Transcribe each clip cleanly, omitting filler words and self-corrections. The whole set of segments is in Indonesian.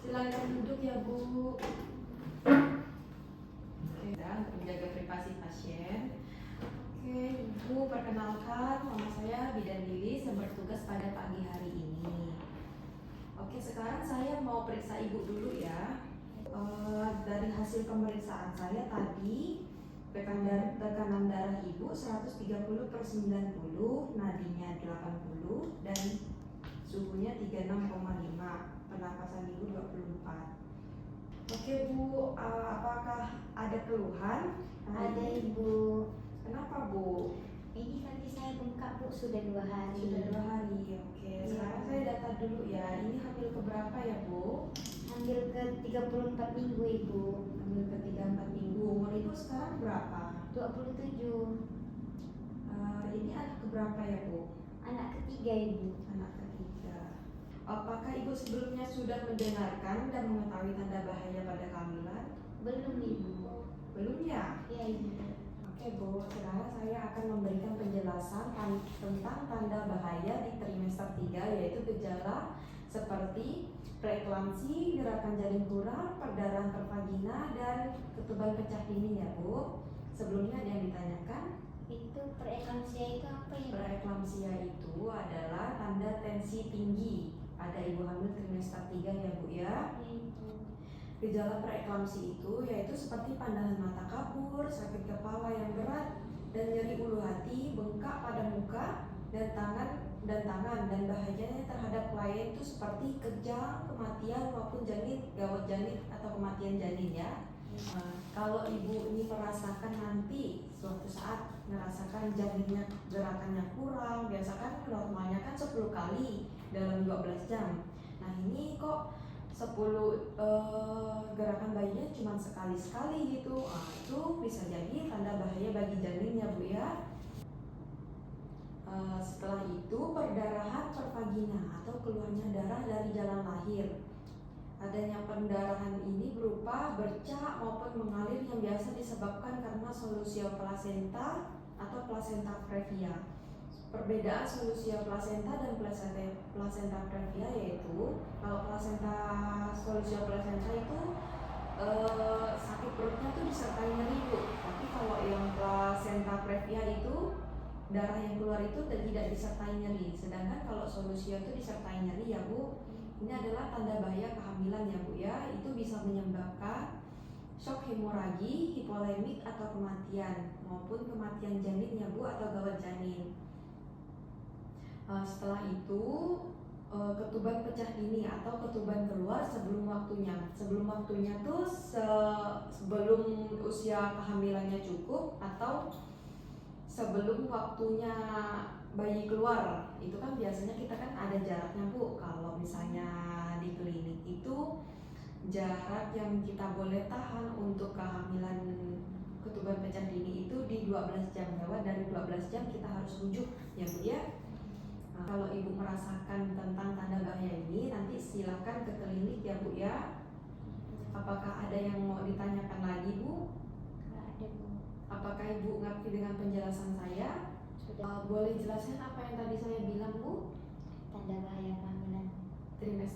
Silakan duduk ya Bu. Oke, dan untuk menjaga privasi pasien. Oke, Ibu perkenalkan, nama saya Bidan Lilis yang bertugas pada pagi hari ini. Oke, sekarang saya mau periksa Ibu dulu ya. Dari hasil pemeriksaan saya tadi, tekanan darah Ibu 130/90, nadinya 80, dan suhunya 36,5, pernapasan Ibu 24. Oke Bu, apakah ada keluhan? Ada Ibu. Kenapa Bu? Ini kaki saya bengkak Bu, sudah 2 hari. Sudah 2 hari, oke. Iya. Sekarang saya data dulu ya. Ini hamil keberapa ya Bu? Hamil ke 34 minggu Ibu. Hamil ke 34 minggu. Umur Ibu sekarang berapa? 27. Ini anak keberapa ya Bu? Anak ketiga Ibu. Anak ketiga. Apakah Ibu sebelumnya sudah mendengarkan dan mengetahui tanda bahaya pada kehamilan? Belum Ibu. Belum ya? Ya Ibu. Oke Bu, sekarang saya akan memberikan penjelasan tentang tanda bahaya di trimester 3, yaitu gejala seperti preeklamsi, gerakan janin kurang, perdarahan pervagina, dan ketuban pecah dini ya Bu. Sebelumnya ada yang ditanyakan? Itu preeklamsia itu apa ya? Preeklamsia itu adalah tanda tensi tinggi pada ibu hamil trimester 3 ya Bu ya. Ya Ibu. Gejala preeklamsi itu yaitu seperti pandangan mata kabur, sakit kepala yang berat, dan nyeri ulu hati, bengkak pada muka dan tangan, dan bahayanya terhadap klien itu seperti kejang, kematian maupun janin, gawat janin atau kematian janin ya. Kalau ibu ini merasakan nanti suatu saat merasakan janinnya gerakannya kurang, biasa kan normalnya kan 10 kali dalam 12 jam. Nah ini kok 10 gerakan bayinya cuma sekali-sekali gitu. Itu bisa jadi tanda bahaya bagi janin ya Bu ya. Setelah itu perdarahan pervagina atau keluarnya darah dari jalan lahir. Adanya pendarahan ini berupa bercak maupun mengalir yang biasa disebabkan karena solusio plasenta atau placenta previa. Perbedaan solusio plasenta dan placenta previa yaitu kalau solusio plasenta itu sakit perutnya tuh disertai nyeri Bu. Tapi kalau yang placenta previa itu darah yang keluar itu tidak disertai nyeri. Sedangkan kalau solusio itu disertai nyeri ya Bu. Ini adalah tanda bahaya kehamilan ya Bu ya. Itu bisa menyebabkan shock hemoragi, hipolemik atau kematian maupun kematian janin ya Bu atau gawat janin. Setelah itu ketuban pecah dini atau ketuban keluar sebelum waktunya. Sebelum waktunya tuh sebelum usia kehamilannya cukup atau sebelum waktunya bayi keluar. Itu kan biasanya kita kan ada jaraknya Bu. Kalau misalnya di klinik itu jarak yang kita boleh tahan untuk kehamilan ketuban pecah dini itu di 12 jam. Lewat dari 12 jam kita harus rujuk ya Bu ya. Kalau Ibu merasakan tentang tanda bahaya ini, nanti silakan ke klinik ya Bu ya. Apakah ada yang mau ditanyakan lagi Bu? Nggak ada Bu. Apakah Ibu ngerti dengan penjelasan saya? Sudah. Boleh jelaskan apa yang tadi saya bilang Bu? Tanda bahaya kehamilan.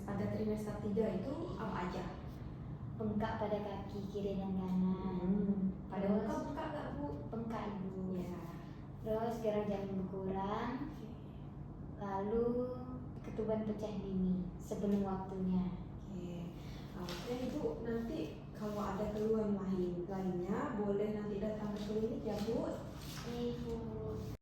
Pada trimester 3 itu apa aja? Bengkak pada kaki kiri dan kanan. Pada Terus muka bengkak nggak Bu? bengkak Ibu. Ya. Terus gerak janin berkurang. Lalu ketuban pecah dini sebelum waktunya. Oke Ibu, nanti kalau ada keluhan lainnya boleh nanti datang ke klinik ya Bu. Ibu.